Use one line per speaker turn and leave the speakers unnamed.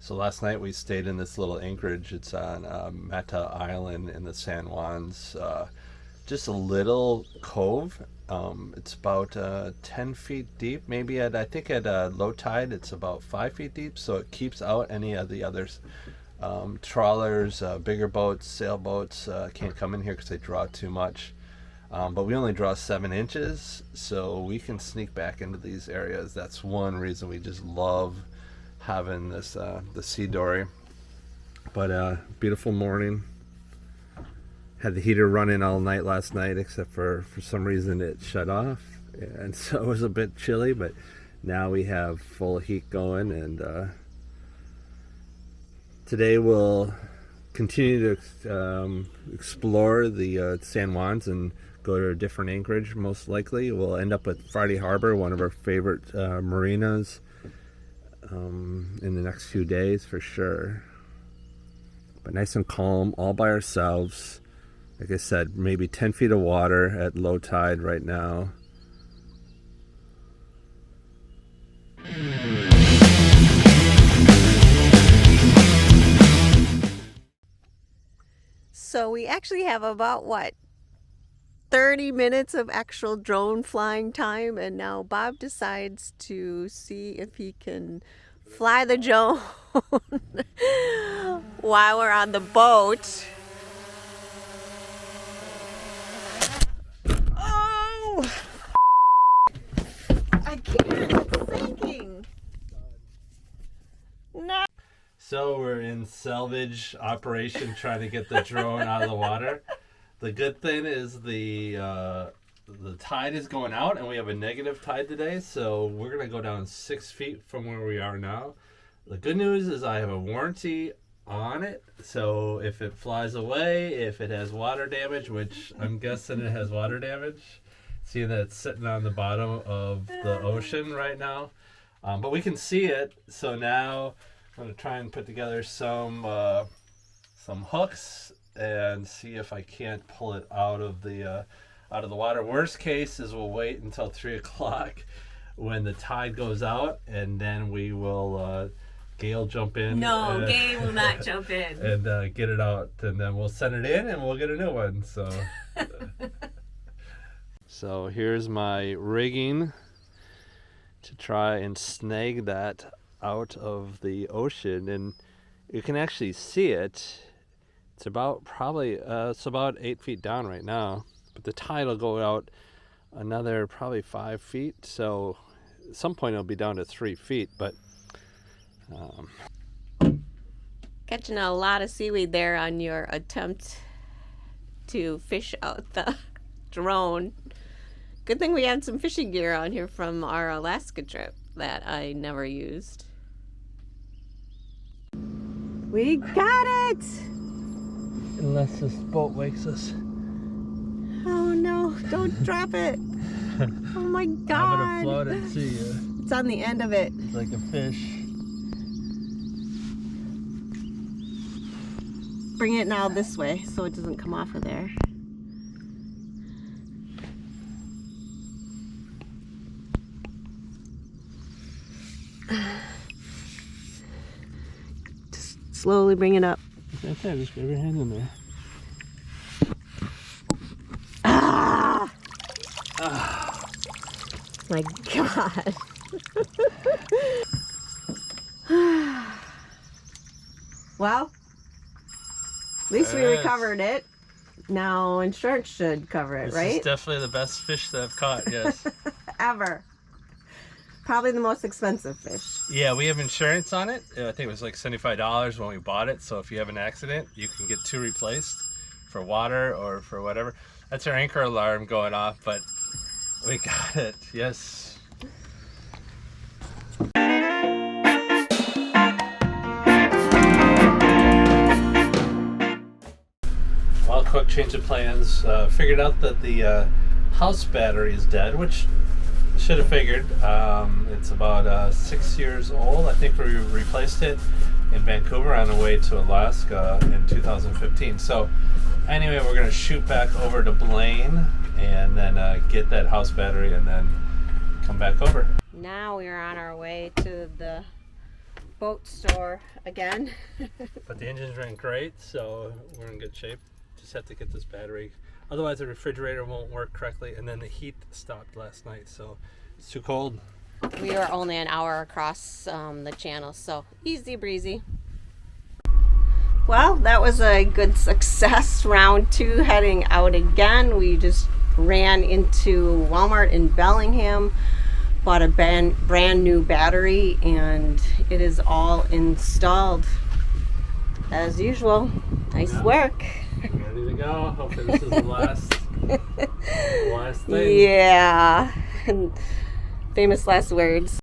So last night we stayed in this little anchorage. It's on Meta Island in the San Juans. Just a little cove. It's about 10 feet deep. Maybe I think at low tide it's about 5 feet deep. So it keeps out any of the others. Trawlers, bigger boats, sailboats can't come in here because they draw too much. But we only draw 7 inches, so we can sneak back into these areas. That's one reason we just love having this the C-DORY. But beautiful morning. Had the heater running all night last night, except for some reason it shut off, and so it was a bit chilly. But now we have full heat going, and today we'll continue to explore the San Juans and go to a different anchorage. Most likely we'll end up at Friday Harbor, one of our favorite marinas, in the next few days for sure. But nice and calm, all by ourselves. Like I said, maybe 10 feet of water at low tide right now.
So we actually have about, 30 minutes of actual drone flying time, and now Bob decides to see if he can fly the drone while we're on the boat. Oh! I can't, it's sinking. No.
So we're in salvage operation trying to get the drone out of the water. The good thing is the tide is going out, and we have a negative tide today, so we're going to go down 6 feet from where we are now. The good news is I have a warranty on it, so if it flies away, if it has water damage, which I'm guessing it has water damage, seeing that it's sitting on the bottom of the ocean right now. But we can see it, so now I'm going to try and put together some hooks and see if I can't pull it out of the water. Worst case is we'll wait until 3 o'clock when the tide goes out, and then we will Gail jump in.
No, Gail will not jump in.
And get it out, and then we'll send it in, and we'll get a new one. So, so here's my rigging to try and snag that out of the ocean, and you can actually see it. It's about it's about 8 feet down right now, but the tide will go out another probably 5 feet. So at some point it'll be down to 3 feet, but
catching a lot of seaweed there on your attempt to fish out the drone. Good thing we had some fishing gear on here from our Alaska trip that I never used. We got it!
unless this boat wakes us.
Oh no, don't drop it. Oh my God.
I'm gonna float it to you.
It's on the end of it.
It's like a fish.
Bring it now this way so it doesn't come off of there. Just slowly bring it up.
Right there, just grab your hand in there.
Ah! Ah. My God. Well, at least we recovered it. Now insurance should cover it, right?
This is definitely the best fish that I've caught, yes.
Ever. Probably the most expensive fish.
Yeah, we have insurance on it. I think it was like $75 when we bought it. So if you have an accident, you can get 2 replaced for water or for whatever. That's our anchor alarm going off, but we got it. Yes. Well, quick change of plans. Figured out that the house battery is dead, which should have figured. It's about 6 years old. I think we replaced it in Vancouver on the way to Alaska in 2015. So anyway, we're going to shoot back over to Blaine and then get that house battery and then come back over.
Now we're on our way to the boat store again.
But the engines ran great, so we're in good shape. Just have to get this battery. Otherwise the refrigerator won't work correctly, and then the heat stopped last night, so it's too cold.
We were only an hour across the channel, so easy breezy. Well, that was a good success. Round 2 heading out again. We just ran into Walmart in Bellingham, bought a brand new battery, and it is all installed as usual. Nice work.
Ready to go. Hopefully this is the last thing.
Yeah. Famous last words.